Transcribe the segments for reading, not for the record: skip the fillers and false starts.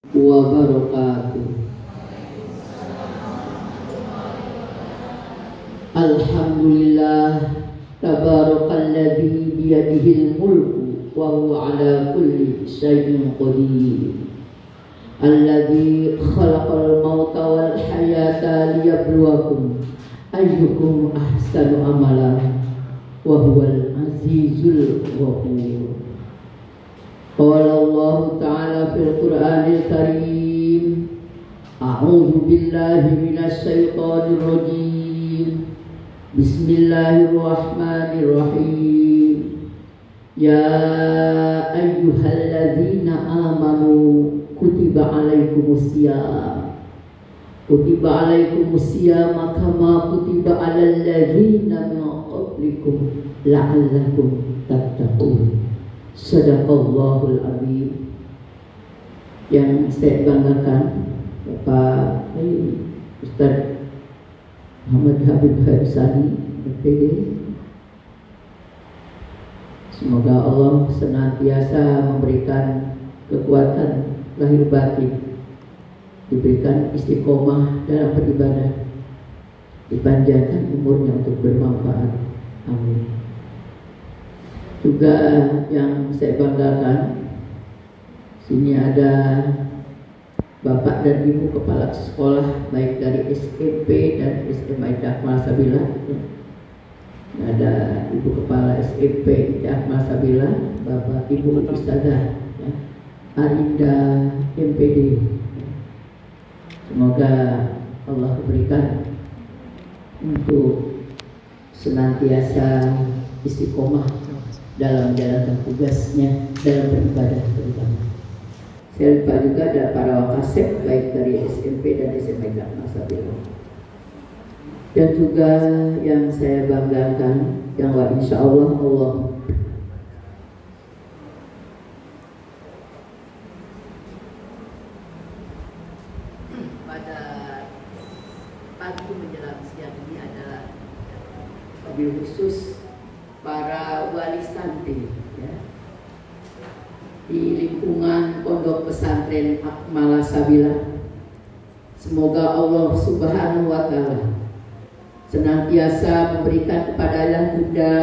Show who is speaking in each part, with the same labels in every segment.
Speaker 1: wabarakatuh. Alhamdulillah, tabarakalladzi biyadihil mulku wa huwa ala kulli syai'in qadir. Alladzi khalaqal mauta wal hayata liyabluwakum ayyukum ahsanu amala wa huwal azizul ghafur. Qala Allah Ta'ala fil Qur'anil Karim, a'udzu billahi minasy syaithanir rajim. Bismillahirrahmanirrahim. Ya ayyuhalladzina amanu kutiba alaikumusiyam. Kutiba alaikumusiyam kama kutiba alal ladzina min qablikum la'allakum tattaqun. Sadaqallahul azim. Yang saya banggakan Bapak Ustaz Muhammad Habib Harisani DPD. Semoga Allah senantiasa memberikan kekuatan lahir batin, diberikan istiqomah dalam beribadah, dipanjangkan umurnya untuk bermanfaat. Amin. Juga yang saya banggakan, sini ada Bapak dan Ibu Kepala Sekolah baik dari SMP dan SMA Akmal Sabila. Ada Ibu Kepala SMP Akmal Sabila, Bapak Ibu Ustazah ya, Arinda MPD. Semoga Allah berikan untuk senantiasa istiqomah dalam menjalankan tugasnya dalam beribadah terutama. Saya lupa juga ada para wakasek baik dari SMP dan SMA Akmal Sabila. Dan juga yang saya banggakan, yang insya Allah pada pagi menjelang siang ini adalah wabil khusus para wali santri ya, di lingkungan Pondok Pesantren Akmal Sabila. Semoga Allah Subhanahu wa Ta'ala senantiasa memberikan kepada Ayah Bunda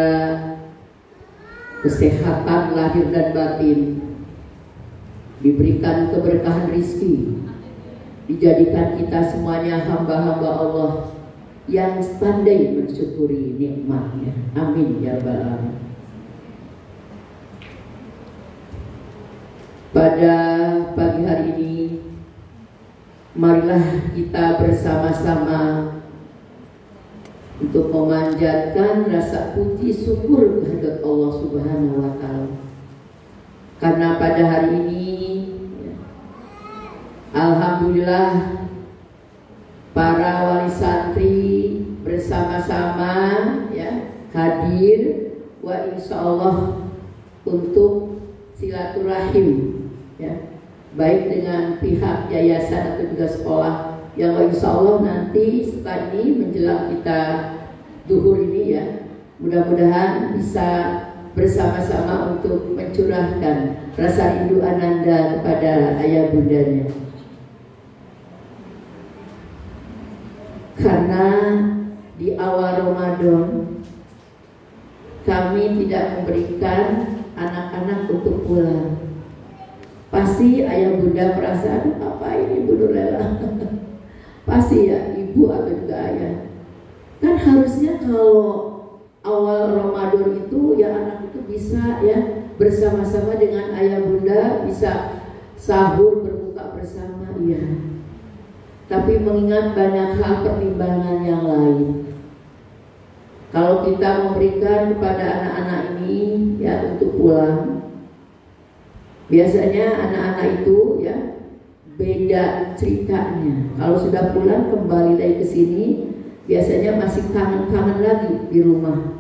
Speaker 1: kesehatan lahir dan batin, diberikan keberkahan rizki, dijadikan kita semuanya hamba-hamba Allah yang pandai mensyukuri nikmatnya. Amin ya rabbal alamin. Pada pagi hari ini, marilah kita bersama-sama untuk memanjatkan rasa puji syukur kehadirat Allah Subhanahu wa Ta'ala. Karena pada hari ini alhamdulillah para wali santri bersama-sama ya hadir wa insyaallah untuk silaturahim ya, baik dengan pihak yayasan atau juga sekolah yang insya Allah nanti setelah ini menjelang kita zuhur ini ya, mudah-mudahan bisa bersama-sama untuk mencurahkan rasa rindu ananda kepada ayah bundanya. Karena di awal Ramadan kami tidak memberikan anak-anak untuk pulang. Pasti ayah bunda merasa, aduh apa ini Bu Nurlela? Pasti ya ibu atau juga ayah. Kan harusnya kalau awal Ramadan itu ya anak itu bisa ya bersama-sama dengan ayah bunda, bisa sahur berbuka bersama ya. Tapi mengingat banyak hal pertimbangan yang lain, kalau kita memberikan kepada anak-anak ini ya untuk pulang, biasanya anak-anak itu ya beda ceritanya. Kalau sudah pulang kembali lagi ke sini, biasanya masih kangen-kangen lagi di rumah.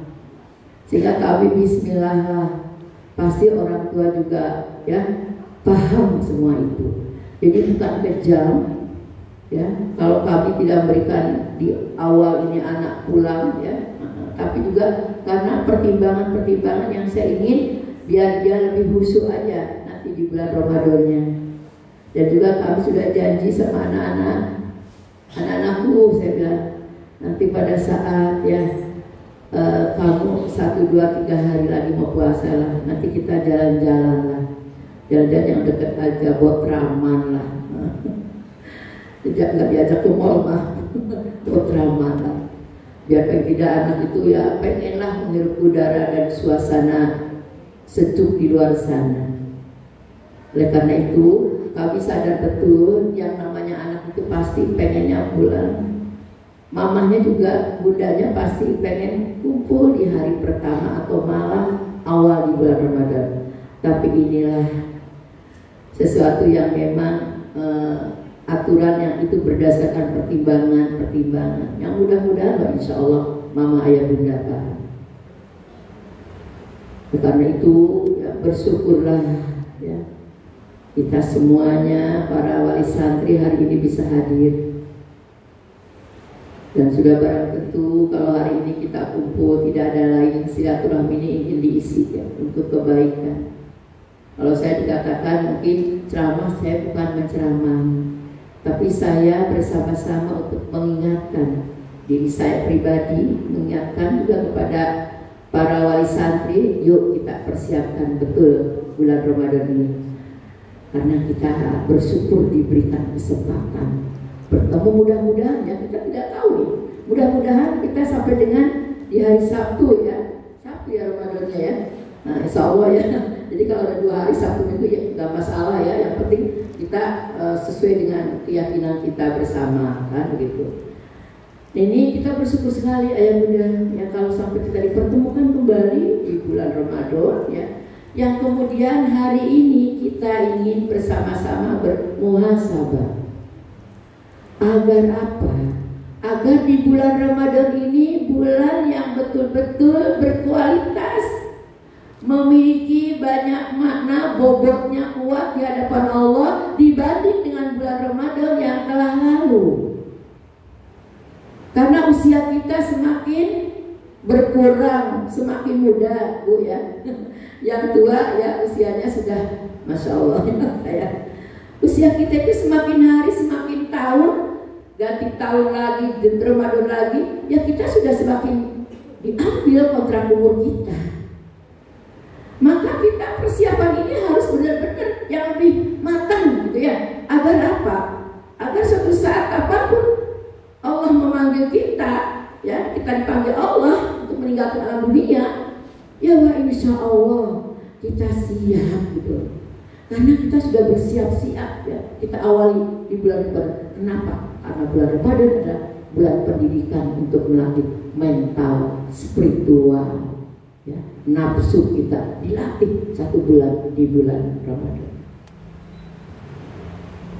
Speaker 1: Sehingga kami bismillah lah, pasti orang tua juga ya paham semua itu. Jadi bukan kejam ya kalau kami tidak memberikan di awal ini anak pulang ya, tapi juga karena pertimbangan-pertimbangan yang saya ingin biar dia lebih khusyuk aja nanti di bulan Ramadannya. Dan juga kami sudah janji sama anak-anakku, saya bilang nanti pada saat ya kamu 1, 2, 3 hari lagi mau puasa lah, nanti kita jalan-jalan lah, jalan-jalan yang dekat aja, buat raman lah. Nggak diajak ke mall mah, buat raman lah. Biar paling tidak anak itu ya pengenlah menghirup udara dan suasana sejuk di luar sana. Oleh karena itu kami sadar betul yang namanya anak itu pasti pengennya pulang. Mamahnya juga, bundanya pasti pengen kumpul di hari pertama atau malam awal di bulan Ramadan. Tapi inilah sesuatu yang memang aturan yang itu berdasarkan pertimbangan yang mudah-mudahan insya Allah mama ayah bunda paham. Karena itu ya, bersyukurlah ya, kita semuanya para wali santri hari ini bisa hadir. Dan sudah barang tentu kalau hari ini kita kumpul tidak ada lain, silaturahmi ini ingin diisi ya, untuk kebaikan. Kalau saya dikatakan mungkin ceramah, saya bukan menceramah, tapi saya bersama-sama untuk mengingatkan diri saya pribadi, mengingatkan juga kepada para wali santri, yuk kita persiapkan betul bulan Ramadan ini. Karena kita bersyukur diberikan kesempatan bertemu, mudah-mudahan ya, kita tidak tahu nih, mudah-mudahan kita sampai dengan di hari Sabtu ya, Sabtu ya Ramadannya ya. Nah insya Allah ya, jadi kalau ada 2 hari Sabtu itu ya nggak masalah ya, yang penting kita sesuai dengan keyakinan kita bersama kan begitu. Ini kita bersyukur sekali ayah bunda ya kalau sampai kita dipertemukan kembali di bulan Ramadan ya, yang kemudian hari ini kita ingin bersama-sama bermuhasabah. Agar apa? Agar di bulan Ramadan ini bulan yang betul-betul berkualitas, memiliki banyak makna, bobotnya kuat di hadapan Allah dibanding dengan bulan Ramadan yang telah lalu. Karena usia kita semakin berkurang, semakin muda Bu ya. Yang tua ya usianya sudah Masya Allah ya. Usia kita itu semakin hari semakin tahun, ganti tahun lagi, Ramadan lagi, ya kita sudah semakin diambil kontrak umur kita. Maka kita persiapan ini harus benar-benar yang lebih matang gitu ya. Agar apa? Agar suatu saat apapun Allah memanggil kita, ya kita dipanggil Allah untuk meninggalkan alam dunia, ya wah insya Allah kita siap gitu. Karena kita sudah bersiap-siap ya. Kita awali di bulan Ramadan. Kenapa? Karena bulan Ramadan adalah bulan pendidikan untuk melatih mental, spiritual, ya, nafsu kita dilatih 1 bulan di bulan Ramadan.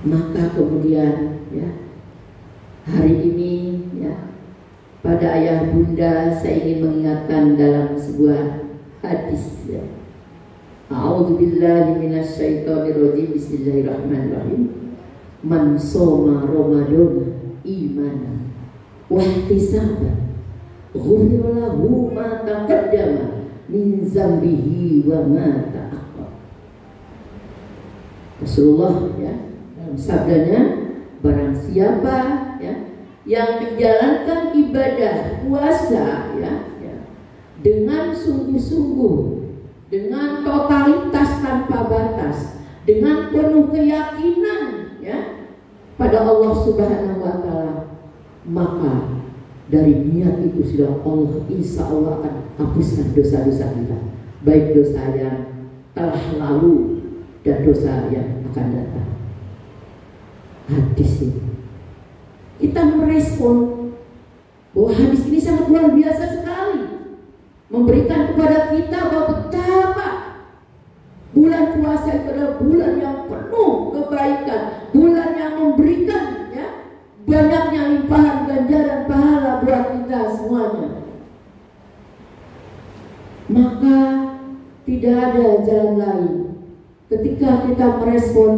Speaker 1: Maka kemudian ya hari ini ya pada ayah bunda saya ingin mengingatkan dalam sebuah hadis ya. A'udzubillahi minasyaitonirrajim. Bismillahirrahmanirrahim. Man shoma Ramadan imanan wa ihtisaban ghufira lahu ma taqaddama min zambihi wa ma ta'akhkhar. Rasulullah ya dalam sabdanya, barang siapa ya yang menjalankan ibadah puasa ya dengan sungguh-sungguh, dengan totalitas tanpa batas, dengan penuh keyakinan ya pada Allah Subhanahu wa taala, maka dari niat itu sudah Allah insya Allah akan hapuskan dosa-dosa kita, baik dosa yang telah lalu dan dosa yang akan datang. Hadis ini kita merespon bahwa hadis ini sangat luar biasa sekali, memberikan kepada kita bahwa betapa bulan puasa itu adalah bulan yang penuh kebaikan, bulan yang memberikan ya banyaknya limpahan ganjaran pahala buat kita semuanya. Maka tidak ada jalan lain ketika kita merespon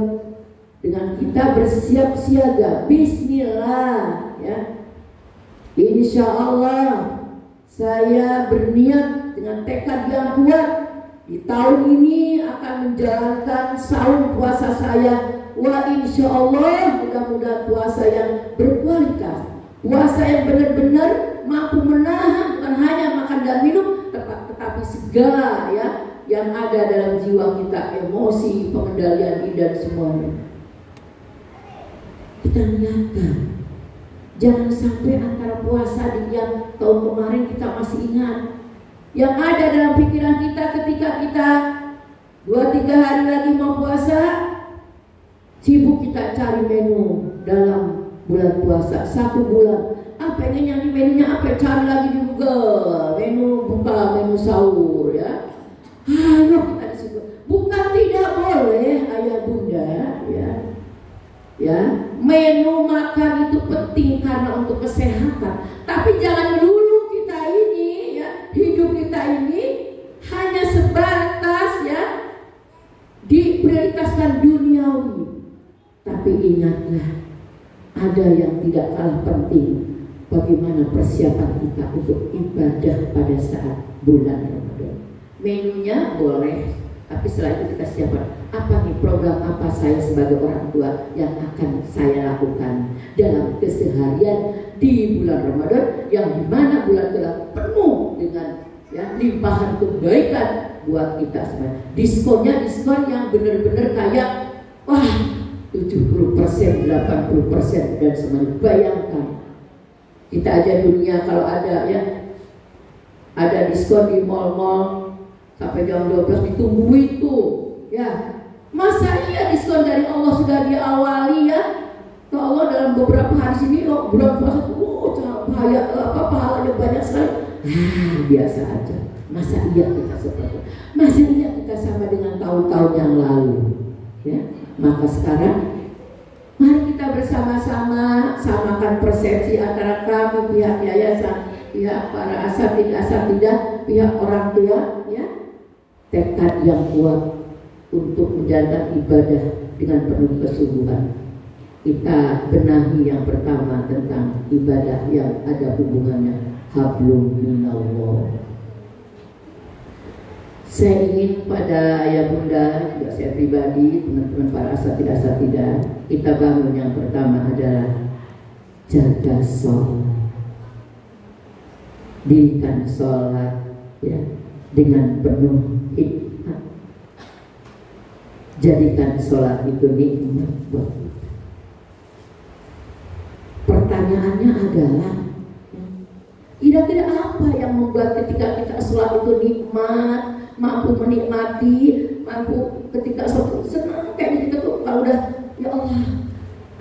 Speaker 1: dengan kita bersiap siaga. Bismillah ya, insya Allah saya berniat dengan tekad yang kuat di tahun ini akan menjalankan saum puasa saya Wah, insya Allah mudah-mudahan puasa yang berkualitas, puasa yang benar-benar mampu menahan bukan hanya makan dan minum, tetapi segala ya yang ada dalam jiwa kita, emosi, pengendalian diri dan semuanya. Kita niatkan, jangan sampai antara puasa yang tahun kemarin kita masih ingat, yang ada dalam pikiran kita ketika kita 2-3 hari lagi mau puasa, sibuk kita cari menu dalam bulan puasa 1 bulan. Pengen nyari menunya apa? Cari lagi di Google, menu buka, menu sahur ya. Ayo kita disitu. Bukan tidak boleh ayah bunda ya. Menu makan itu penting karena untuk kesehatan. Tapi jangan dulu kita ini ya, hidup kita ini hanya sebatas ya diprioritaskan duniawi. Tapi ingatlah, ada yang tidak kalah penting. Bagaimana persiapan kita untuk ibadah pada saat bulan Ramadan. Menunya boleh, tapi setelah itu kita siapkan apa nih program apa saya sebagai orang tua yang akan saya lakukan dalam keseharian di bulan Ramadan, yang dimana bulan telah penuh dengan ya limpahan kebaikan buat kita semua. Diskonnya diskon yang benar-benar kayak wah 70%, 80% dan semuanya. Bayangkan kita aja dunia kalau ada ya, ada diskon di mal-mal sampai jam 12 ditunggu itu ya. Masa iya diskon dari Allah sudah diawali ya? Kalau Allah dalam beberapa hari sini bulan puasa pahalanya banyak sekali. Biasa aja. Masa iya kita seperti itu? Masa iya kita sama dengan tahun-tahun yang lalu ya? Maka sekarang mari kita bersama-sama samakan persepsi antara kami, pihak yayasan, pihak para asatidah, pihak orang tua ya. Tekad yang kuat untuk menjalankan ibadah dengan penuh kesungguhan. Kita benahi yang pertama tentang ibadah yang ada hubungannya hablum minallah. Saya ingin pada ayah bunda, juga saya pribadi, teman-teman para asatidah, kita bangun yang pertama adalah jaga sholat. Dirikan sholat ya, dengan penuh hikmat. Jadikan sholat itu nikmat buat kita. Pertanyaannya adalah kira-kira apa yang membuat ketika kita sholat itu nikmat, mampu menikmati, mampu ketika sholat senang kayak gitu tuh. Kalau udah ya Allah,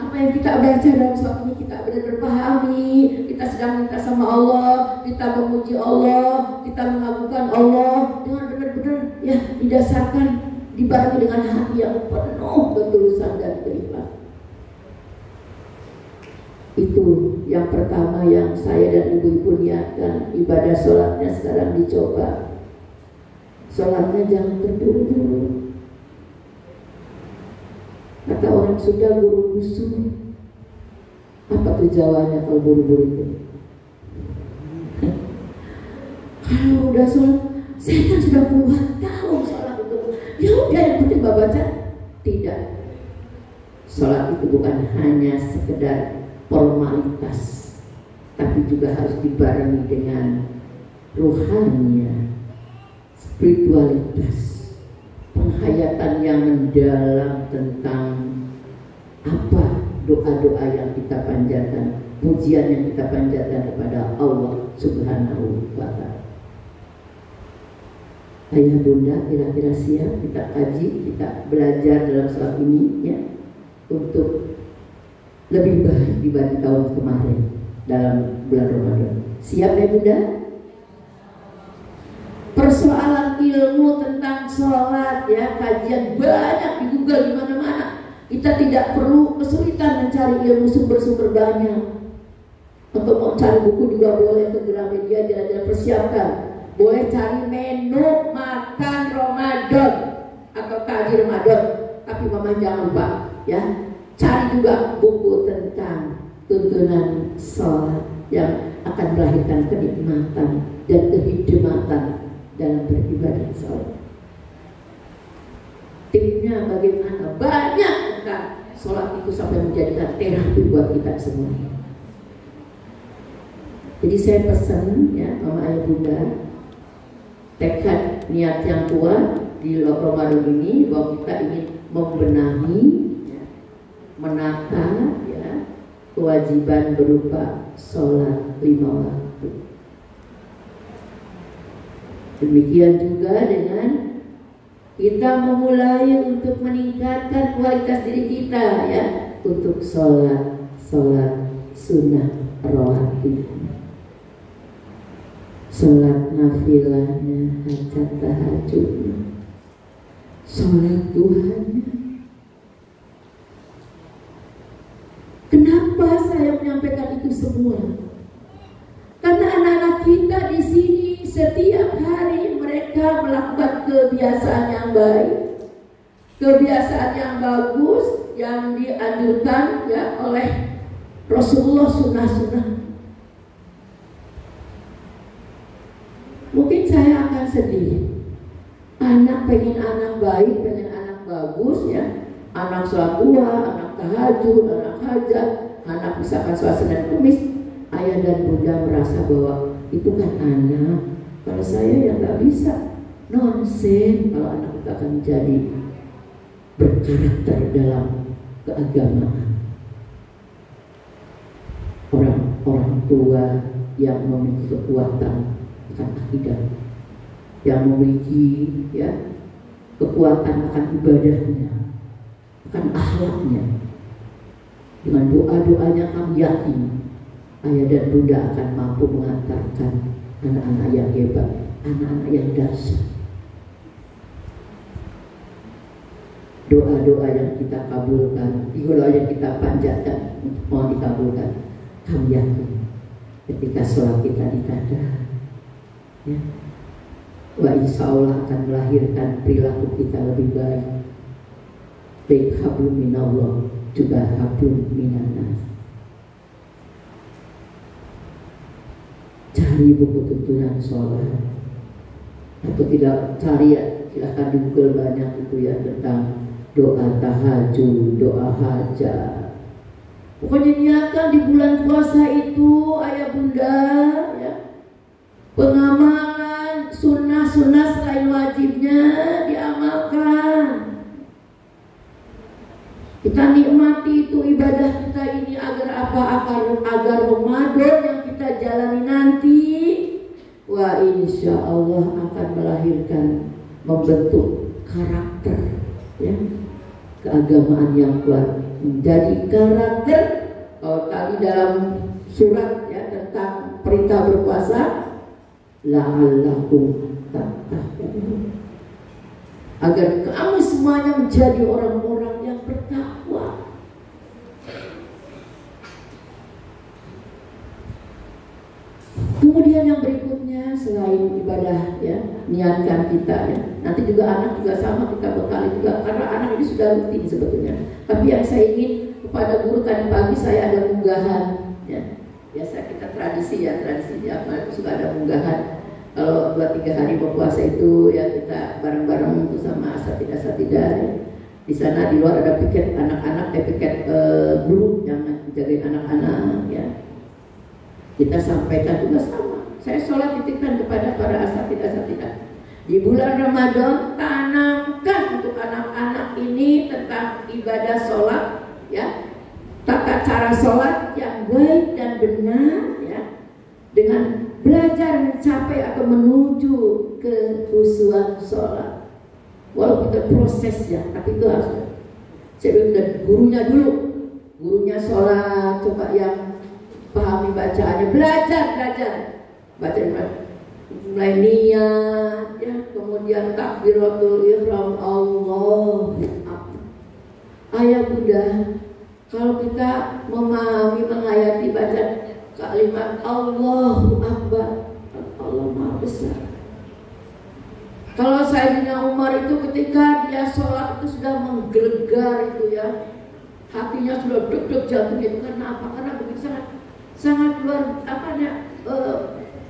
Speaker 1: apa yang kita baca dalam sholat ini kita benar-benar pahami, kita sedang minta sama Allah, kita memuji Allah, kita mengagungkan Allah dengan benar-benar ya didasarkan, dibarengi dengan hati yang penuh ketulusan dan keikhlasan. Itu yang pertama yang saya dan ibu-ibu niatkan. Ibadah sholatnya sekarang dicoba. Sholatnya jangan terburu-buru. Kata orang Sunda, buru busuk. Apa tuh Jawanya kalau buru-buru itu? Kalau udah sholat, saya kan sudah puluhan tahun sholat itu. Ya udah, yang penting baca. Tidak. Sholat itu bukan hanya sekedar formalitas, tapi juga harus dibarengi dengan ruhaninya, spiritualitas, penghayatan yang mendalam tentang apa doa-doa yang kita panjatkan, pujian yang kita panjatkan kepada Allah Subhanahu wa Ta'ala. Ayah bunda kira-kira siap kita kaji, kita belajar dalam sholat ini ya, untuk lebih baik dibanding tahun kemarin dalam bulan Ramadan. Siap ya bunda? Persoalan ilmu tentang sholat ya, kajian banyak di Google di mana-mana. Kita tidak perlu kesulitan mencari ilmu, sumber-sumber banyak. Untuk mau cari buku juga boleh ke Gramedia, jalan-jalan persiapkan. Boleh cari menu makan Ramadan atau kaji Ramadan. Tapi mama jangan lupa ya, cari juga buku tentang tuntunan sholat yang akan melahirkan kenikmatan dan kehikmatan dalam beribadah sholat. Tipsnya bagaimana? Banyak tentang sholat itu sampai menjadikan terapi buat kita semuanya. Jadi saya pesan ya Mama Ayah Bunda, tekad niat yang kuat di Ramadan ini bahwa kita ingin membenahi, ya, menata ya, kewajiban berupa sholat 5 waktu. Demikian juga dengan kita memulai untuk meningkatkan kualitas diri kita ya, untuk sholat sunnah rawatib, sholat nafilahnya, hajat tahajudnya, sholat duhanya. Kenapa saya menyampaikan itu semua? Karena anak-anak kita di sini setiap hari mereka melakukan kebiasaan yang baik, kebiasaan yang bagus yang dianjurkan ya oleh Rasulullah, sunnah-sunnah. Mungkin saya akan sedih. Anak pengen anak baik, pengen anak bagus ya, anak sholat duha, anak tahajud, anak hajat, anak misalkan sholat Senin Kamis. Ayah dan bunda merasa bahwa itu kan anak, kalau saya yang nggak bisa. Nonsen kalau anak kita akan menjadi berkarakter dalam keagamaan. Orang tua yang memiliki kekuatan akan akidah, yang memiliki ya kekuatan akan ibadahnya, akan akhlaknya. Dengan doa-doanya kami yakin ayah dan bunda akan mampu mengantarkan anak-anak yang hebat, anak-anak yang dahsyat. Doa-doa yang kita kabulkan, doa yang kita panjatkan mohon dikabulkan. Kami yakin ketika sholat kita ditada, ya, wa insya Allah akan melahirkan perilaku kita lebih baik, baik hablum minallah juga hablum minannas. Cari buku tuntunan sholat, atau tidak cari ya, silahkan di Google banyak itu ya tentang doa tahajud, doa hajat. Pokoknya niatkan di bulan puasa itu ayah bunda ya, pengamalan sunnah-sunnah selain wajibnya diamalkan. Kita nikmati itu ibadah kita ini agar apa? Agar Ramadan yang kita jalani nanti, wah insya Allah akan melahirkan, membentuk karakter ya, keagamaan yang kuat. Menjadi karakter. Kalau tadi dalam surat ya tentang perintah berpuasa, la'allakum tattaqun, agar kamu semuanya menjadi orang-orang yang bertakwa. Kemudian yang berikutnya selain ibadah ya, niatkan kita ya. Nanti juga anak juga sama, kita bekali juga, karena anak ini sudah rutin sebetulnya. Tapi yang saya ingin kepada guru, tadi pagi saya ada munggahan ya. Biasa kita tradisi di Akmal itu suka ada munggahan. Kalau 2-3 hari berpuasa itu ya kita bareng-bareng itu sama asatidah ya. Di sana di luar ada piket anak-anak, piket guru yang menjagain anak-anak ya. Kita sampaikan juga sama. Saya sholat titipkan kepada para asatidah. Di bulan Ramadan tanamkan untuk anak-anak ini tentang ibadah sholat ya, tata cara sholat yang baik dan benar ya, dengan belajar mencapai atau menuju kekhusyuan sholat. Walaupun itu prosesnya, tapi itu harus saya bilang gurunya dulu, gurunya sholat, coba yang pahami bacaannya, belajar baca mulai niat ya, kemudian takbiratul ihram, Allah Akbar. Ayah bunda, kalau kita memahami, menghayati baca kalimat Allahu Akbar, Allah Maha Besar. Kalau Sayyidina Umar itu ketika dia sholat itu sudah menggelegar itu ya, hatinya sudah deg-deg jantung itu. Karena apa? Karena begitu sangat luar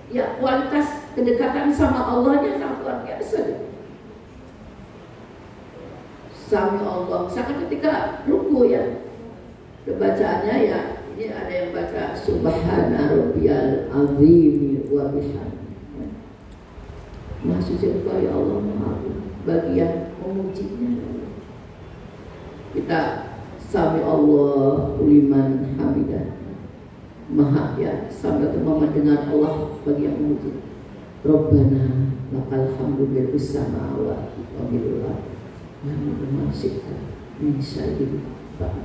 Speaker 1: ya, kualitas kedekatan sama Allahnya sangat luar biasa. Sami Allah, misalkan ketika ruku tunggu ya. Bacaannya ya, ini ada yang baca Subhana Rabbiyal Azim wa bihamdihi. Maha suci Engkau ya Allah, Maha bagi yang memujinya. Kita sami Allah liman hamidah. Maha ya, sampai kemampuan dengan Allah bagi yang memuji. Rabbana lakal hamdu bil samawati wa bil ardi wa ma syi'ta min syai'in ba'd.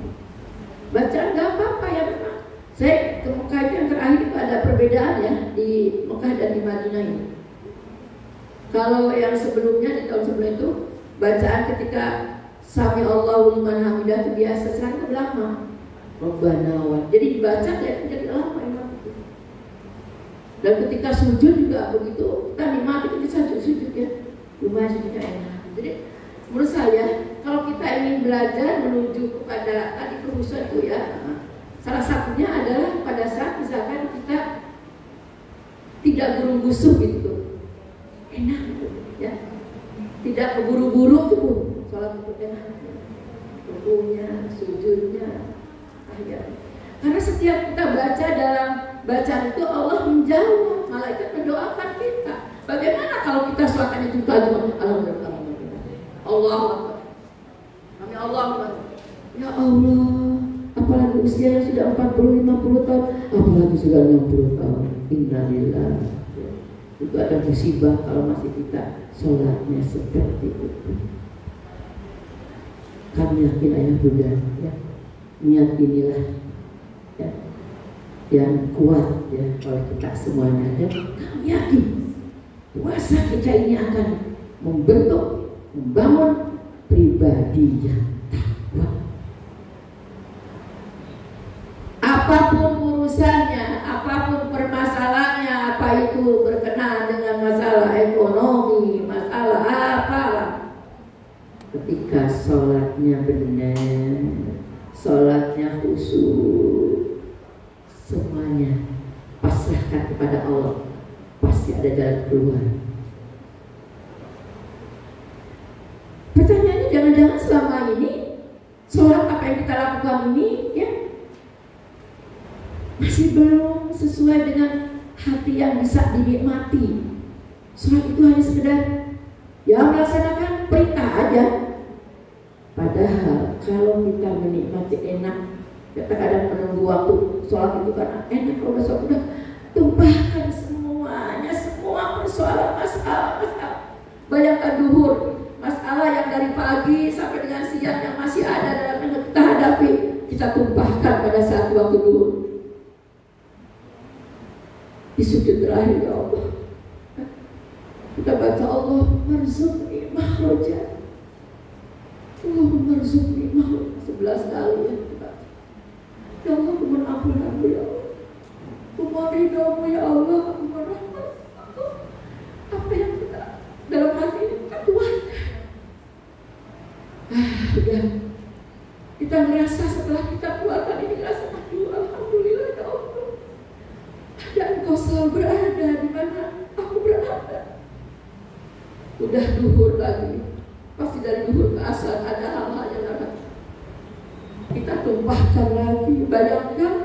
Speaker 1: Bacaan gak apa-apa ya memang. Saya ke Mekah yang terakhir itu ada perbedaan ya di Mekah dan di Madinah ini. Kalau yang sebelumnya di tahun sebelum itu bacaan ketika Sami Allahu liman hamidah itu biasa, sekarang itu lama. Rabbana wa. Jadi dibaca jadi lama memang. Dan ketika sujud juga begitu, kita nikmati kita sujud ya. Lumayan sujudnya enak. Jadi menurut saya kalau kita ingin belajar menuju kepada tadi kehusuan itu ya, salah satunya adalah pada saat misalkan kita tidak gurung-gusuh gitu, enak gitu ya, tidak keburu-buru tuh sholat itu enak, rukunya, sujudnya, ya. Karena setiap kita baca dalam bacaan itu Allah menjawab, malaikat mendoakan kita. Bagaimana kalau kita sholatnya juga alhamdulillah, Allah Akbar. Kami Allah Akbar. Ya Allah, apalagi usianya sudah 40-50 tahun, apalagi sudah 60 tahun. Innalillah. Itu ada musibah kalau masih kita sholatnya seperti itu. Kami yakin ayah bunda ya, niat inilah ya, yang kuat ya oleh kita semuanya. Dan kami yakin puasa kita ini akan membangun pribadi yang takwa. Apapun urusannya, apapun permasalahannya, apa itu berkenaan dengan masalah ekonomi, masalah apalah, ketika sholatnya benar, sholatnya khusyuk, semuanya pasrahkan kepada Allah, pasti ada jalan keluar. Pertanyaannya, jangan-jangan selama ini sholat apa yang kita lakukan ini ya masih belum sesuai dengan hati yang bisa dinikmati. Sholat itu hanya sekedar ya melaksanakan perintah aja. Padahal kalau kita menikmati enak, kita kadang menunggu waktu sholat itu karena enak. Kalau udah sholat udah tumpahkan semuanya, semua persoalan masalah. Bayangkan duhur, masalah yang dari pagi sampai dengan siang yang masih ada dalam yang kita hadapi, kita tumpahkan pada saat waktu duhur. Di sujud terakhir ya Allah, kita baca Allah marzuqni makhraja, Allah marzuqni makhraja 11 kali ya kita. Ya Allah, kumohon ampunanmu ya Allah, kumohon ridhomu ya Allah, kumohon rahmatmu. Apa yang kita dalam hati ini kita tuangkan. Udah kita ngerasa setelah kita keluarkan ini, ngerasa aduh alhamdulillah ya Allah, ada Engkau selalu berada di mana aku berada. Udah duhur lagi, pasti dari duhur ke asar ada hal-hal yang akan kita tumpahkan lagi. Bayangkan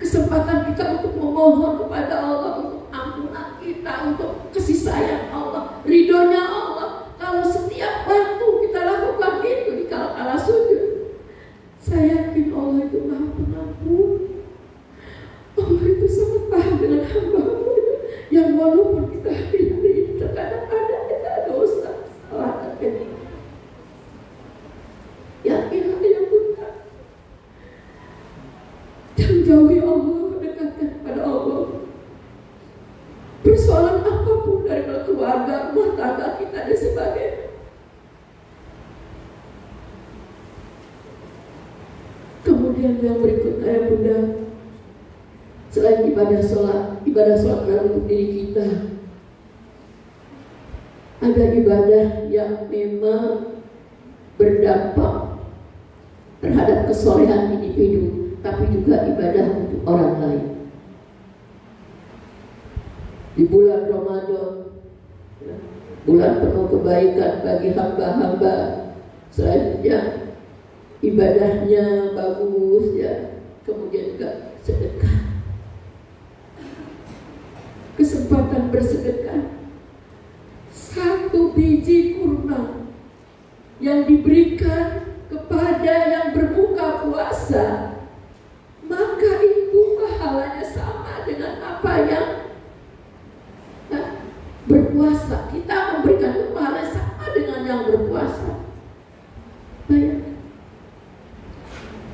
Speaker 1: kesempatan kita untuk memohon kepada Allah, untuk ampunan kita, untuk kasih sayang Allah, ridhonya Allah. Kalau setiap waktu kita lakukan itu di kala-kala sujud, saya yakin Allah itu Maha Pengampun. Allah itu sangat paham dengan hamba-Mu yang walaupun kita hari-hari ini terkadang ada kita dosa, salah dan keji. Yakinlah ya Bunda, jangan jauhi Allah, dekatkan kepada Allah. Persoalan apapun dari keluarga, rumah tangga kita dan sebagainya, kemudian yang berikutnya ya Bunda, selain ibadah sholat adalah untuk diri kita. Ada ibadah yang memang berdampak terhadap kesolehan individu, tapi juga ibadah untuk orang lain. Di bulan Ramadan, bulan penuh kebaikan bagi hamba-hamba, selanjutnya ibadahnya bagus ya, kemudian juga sedekah, kesempatan bersedekah. 1 biji kurma yang diberikan kepada yang berbuka puasa, maka itu pahalanya sama dengan apa yang berpuasa. Kita memberikan itu pahala sama dengan yang berpuasa. Baik.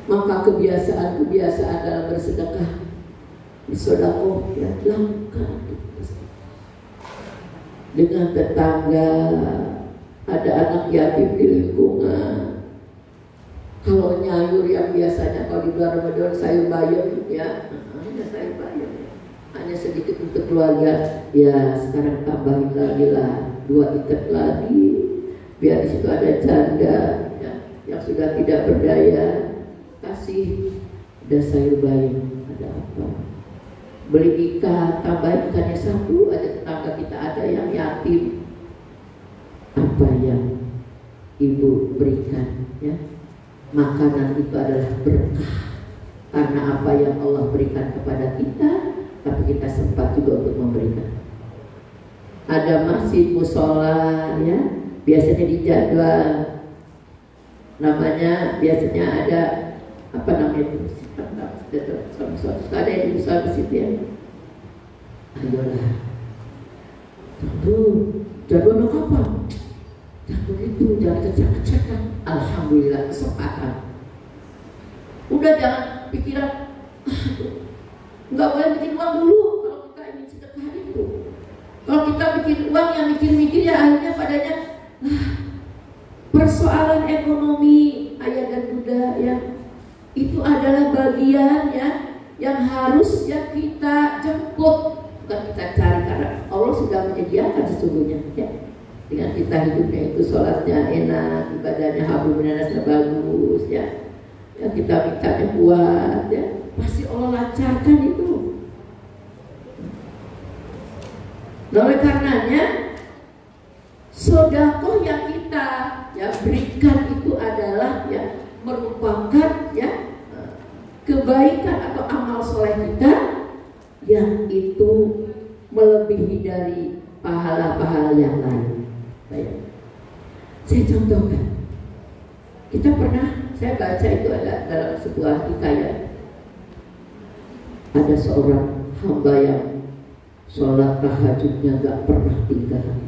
Speaker 1: Maka kebiasaan-kebiasaan dalam bersedekah, bersedekah ya, lakukan dengan tetangga, ada anak yatim di lingkungan. Kalau nyayur yang biasanya kalau di bulan Ramadan sayur bayam ya, hanya sayur bayam, hanya sedikit untuk keluarga, ya sekarang tambahin lagi lah 2 ikat lagi, biar di situ ada janda ya, yang sudah tidak berdaya, kasih. Ada sayur bayam, ada apa? Beli ikan, tambah ikannya 1, ada tetangga kita ada yang yatim. Apa yang ibu berikan ya, makanan itu adalah berkah karena apa yang Allah berikan kepada kita, tapi kita sempat juga untuk memberikan. Ada masjid musola ya, biasanya dijadwal, namanya biasanya ada apa namanya itu, ada yang diusaha ke situ ya. Ayolah, jadwalnya kapan? Jadwal itu jangan kecek-kecekan. Alhamdulillah kesempatan. Udah jangan pikiran nggak boleh bikin uang dulu kalau kita ingin sedekah itu. Kalau kita bikin uang yang mikir-mikir ya akhirnya padanya persoalan ekonomi ayah dan bunda ya, itu adalah bagian ya yang harus ya kita jemput, bukan kita cari, karena Allah sudah menyediakan sesungguhnya ya. Dengan kita hidupnya itu sholatnya enak, ibadahnya hablum minannasnya bagus ya, ya kita mintanya kuat ya, pasti Allah lancarkan itu. Nah, oleh karenanya sedekah yang kita ya berikan itu adalah ya merupakan ya kebaikan atau amal soleh kita yang itu melebihi dari pahala-pahala yang lain. Baik. Saya contohkan. Saya baca itu ada dalam sebuah hikayat. Ada seorang hamba yang sholat tahajudnya gak pernah tinggal.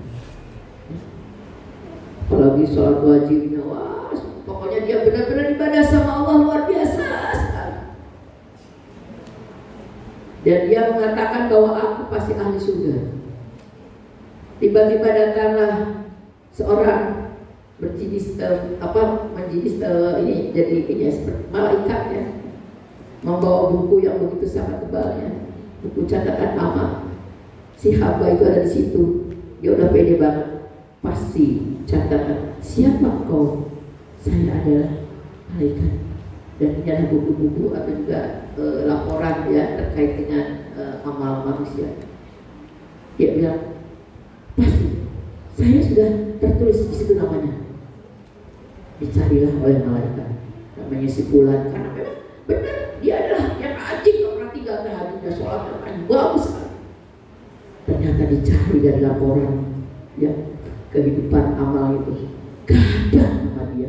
Speaker 1: Apalagi sholat wajibnya, wah, pokoknya dia benar-benar ibadah sama Allah luar biasa sekali. Dan dia mengatakan bahwa aku pasti ahli surga. Tiba-tiba datanglah seorang berjenis ini jadi ini seperti malaikat ya, membawa buku yang begitu sangat tebalnya, buku catatan nama. Si hamba itu ada di situ. Dia udah pede banget. Pasti catatan, siapa kau? Saya adalah malaikat. Dan ini ada buku-buku atau juga laporan ya terkait dengan amal manusia. Dia bilang, pasti saya sudah tertulis di situ namanya. Dicarilah oleh malaikat, namanya si Fulan, karena memang benar dia adalah yang rajin, nggak pernah tinggal tahajudnya, sholatnya paling bagus sekali. Ternyata dicari dari laporan ya kehidupan amal itu, gak ada nama dia.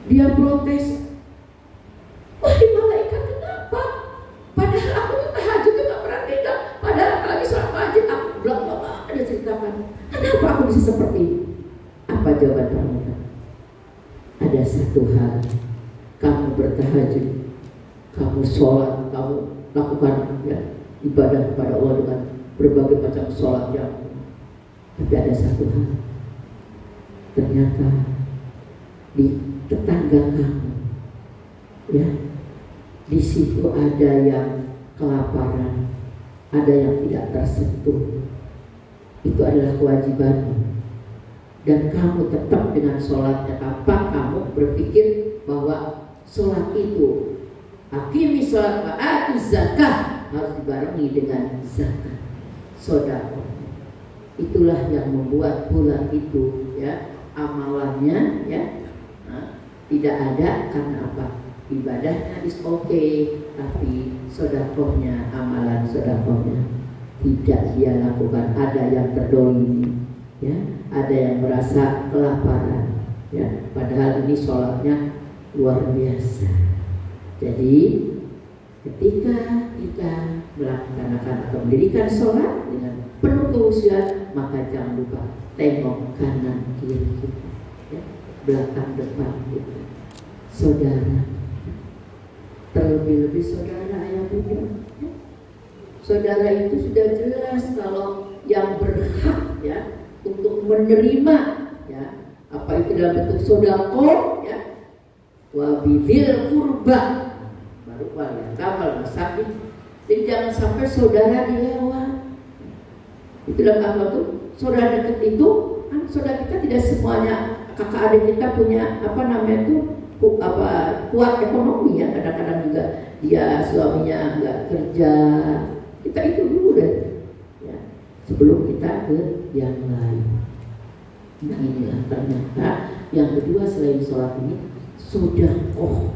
Speaker 1: Dia protes, wahai malaikat, kenapa? Padahal aku tuh tahajud tuh gak pernah tinggal, padahal apalagi sholat wajib aku belum ada ceritakan. Kenapa aku bisa seperti ini? Apa jawaban malaikat? Ada satu hal, kamu bertahajud, kamu sholat, kamu lakukan ya ibadah kepada Allah dengan berbagai macam sholat yang, tapi ada satu hal, ternyata di tetangga kamu ya, di situ ada yang kelaparan, ada yang tidak tersentuh. Itu adalah kewajibanmu. Dan kamu tetap dengan sholatnya tanpa kamu berpikir bahwa sholat itu aqimi sholat wa atu zakah harus dibarengi dengan zakat, sedekah. Itulah yang membuat bulan itu ya amalannya ya Tidak ada karena apa? Ibadahnya is okay, tapi sedekahnya, amalan sedekahnya tidak dia lakukan. Ada yang terdolimi, ya, ada yang merasa kelaparan, ya, padahal ini sholatnya luar biasa. Jadi ketika kita melaksanakan atau mendirikan sholat dengan penuh kehusuan, maka jangan lupa tengok kanan kiri kita, ya, belakang depan kita. Saudara, terlebih-lebih saudara ayah bunda, ya. Saudara itu sudah jelas kalau yang berhak, ya, untuk menerima, ya, apa itu dalam bentuk sedekah, ya, wabidzil qurba, baru wal yatamal masakin. Jadi jangan sampai saudara dilewat. Itu dalam apa tuh? Saudara dekat itu kan saudara kita tidak semuanya, kakak adik kita punya apa namanya itu kuat ekonomi, ya. Kadang-kadang juga dia suaminya nggak kerja. Kita itu dulu deh, ya, sebelum kita ke yang lain. Nah inilah ternyata yang kedua selain sholat ini sedekah.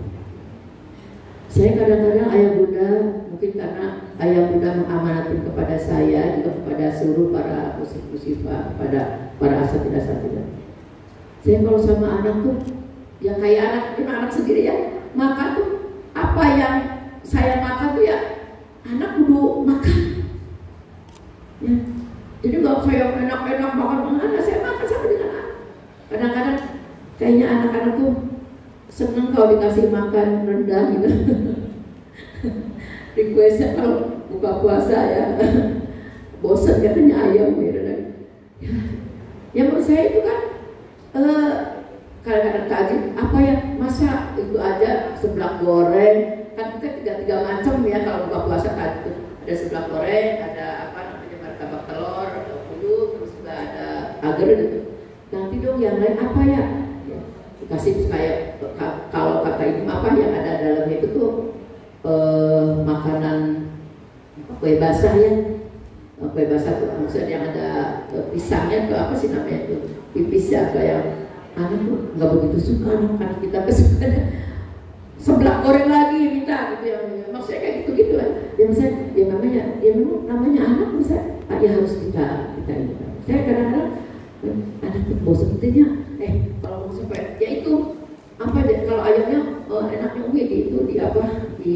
Speaker 1: Saya kadang-kadang ayah bunda, mungkin karena ayah bunda mengamanatkan kepada saya juga kepada seluruh para musifah, kepada para asatidah. Saya kalau sama anak tuh, yang kayak anak sendiri, ya, maka tuh apa yang saya makan tuh ya anak kudu makan, ya. Jadi nggak saya enak-enak makan anak, saya makan sama dengan anak. Kadang-kadang kayaknya anak-anak tuh seneng kalau dikasih makan rendang gitu. Requestnya kalau buka puasa, ya, bosan katanya ayam gitu. Ya menurut saya itu kan kadang-kadang kaji apa ya, masa itu aja seblak goreng, kan kita tiga macam, ya, kalau buka puasa kan ada seblak goreng, ada apa namanya martabak telur atau pudu, terus juga ada agar gitu. Nanti dong yang lain apa ya? Ya dikasih kayak kalau kata ibu apa yang ada dalamnya itu tuh makanan kue basah, ya. Kue basah tuh maksudnya yang ada pisangnya tuh apa sih namanya itu, pipis, ya, kayak anak tuh nggak begitu suka, anak kita kesukaan seblak goreng lagi minta gitu, ya, maksudnya kayak gitu lah. Ya misalnya, ya namanya anak bisa, ya harus kita ini. Saya kadang-kadang anak tuh bosan intinya, kalau mau sampai ya itu apa deh, kalau ayamnya enaknya Umi di apa, di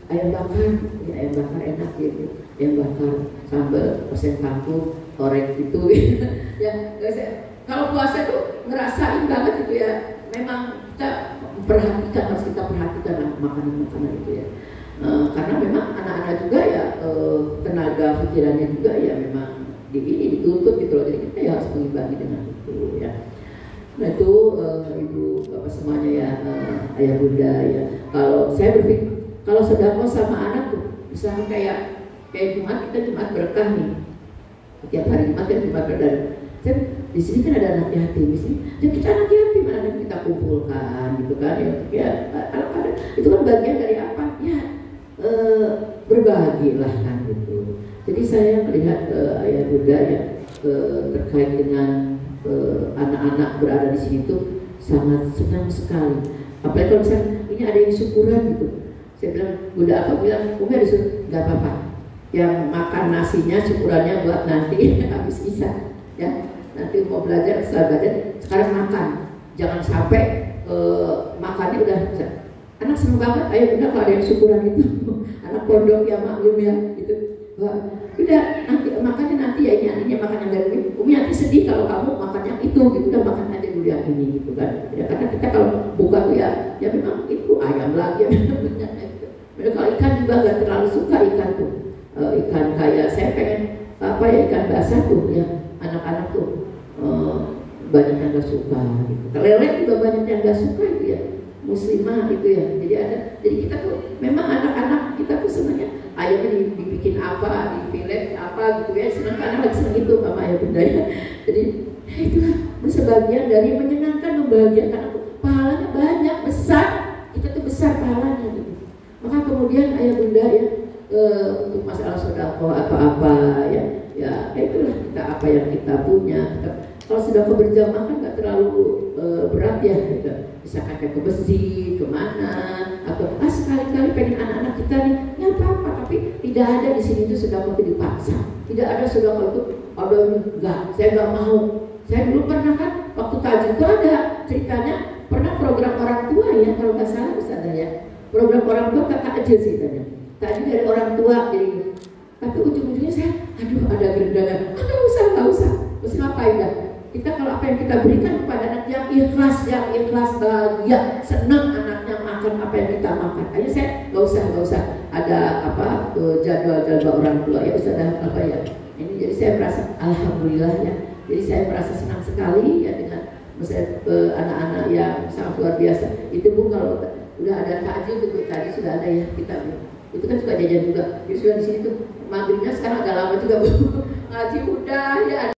Speaker 1: ayam bakar, ya, ayam bakar enak gitu, ayam bakar sambal pesen kangkung goreng gitu. Ya kalau puasa tuh ngerasain banget gitu, ya, memang kita harus kita perhatikan lah makanan-makanan itu, ya. Karena memang anak-anak juga, ya, tenaga pikirannya juga, ya, memang dituntut gitu loh. Jadi kita ya harus mengimbangi dengan itu, ya. Nah itu ibu bapak semuanya, ya, ayah bunda, ya. Kalau saya berpikir kalau sedekah sama anak tuh, misalnya kayak Jumat, kita Jumat berkah nih. Setiap hari Jumat kan Jumat berkah. Di sini kan ada anak yatim, di sini dan kita anak yatim, anak kita kumpulkan gitu kan, ya, ada itu kan bagian dari apa, ya, berbagi lah kan gitu. Jadi saya melihat ayah bunda, ya, terkait dengan anak-anak berada di sini tuh sangat senang sekali. Apalagi kalau misalnya ini ada yang syukuran gitu, saya bilang bunda apa, bilang Umi ada nggak apa-apa, yang makan nasinya syukurannya buat nanti habis isya, ya. Nanti mau belajar, setelah belajar, sekarang makan. Jangan sampai makannya udah bisa. Anak seneng banget, ayah bunda kalau ada yang syukuran itu. Anak pondok, ya, maklum, ya, gitu. Wah, udah nanti makannya nanti, ya, ini artinya makan yang dari Umi nanti sedih kalau kamu makan yang itu, gitu. Udah makan aja dulu yang ini, gitu kan. Ya, karena kita kalau buka tuh, ya memang itu ayam lagi, ya, gitu. Kalau ikan juga gak terlalu suka ikan tuh. Ikan kayak saya pengen apa ya, ikan basah tuh, ya, anak-anak tuh banyak yang gak suka gitu. Lele juga banyak yang gak suka itu, ya, muslimah gitu, ya. Jadi kita tuh memang anak-anak kita tuh senangnya ayamnya dibikin apa, dipilih apa gitu, ya, senang, karena lagi senang itu sama ayah bunda, ya. Jadi ya itulah sebagian dari menyenangkan, membahagiakan aku. Pahalanya banyak, besar, kita tuh besar pahalanya gitu. Maka kemudian ayah bunda, ya, untuk masalah sedekah apa-apa, ya itulah kita apa yang kita punya, Kalau sudah berjamaah kan nggak terlalu berat ya, gitu. Bisa kakek ke masjid, kemana, atau sekali-kali pengen anak-anak kita nih, ya apa-apa. Tapi tidak ada di sini itu sudah mau dipaksa. Tidak ada sudah kalau itu ada enggak, saya nggak mau. Saya dulu pernah kan waktu tajud itu ada ceritanya, pernah program orang tua ya, kalau nggak salah Ustaz ya, program orang tua kakak aja ceritanya. Tadi dari orang tua jadi, tapi ujung-ujungnya saya, aduh ada gerendangan, nggak usah, terus ngapain dah? Kita kalau apa yang kita berikan kepada anak yang ikhlas bahagia, senang anaknya makan apa yang kita makan. Ayo saya nggak usah ada apa jadwal orang tua ya Ustaz apa ya. Ini jadi saya merasa alhamdulillah ya. Jadi saya merasa senang sekali ya dengan misalnya anak-anak yang sangat luar biasa. Itu Bu kalau udah ada takjil itu tadi sudah ada ya kita itu kan suka jajan juga. Jadi sudah di sini tuh maghribnya sekarang agak lama juga Bu. Ngaji udah ya.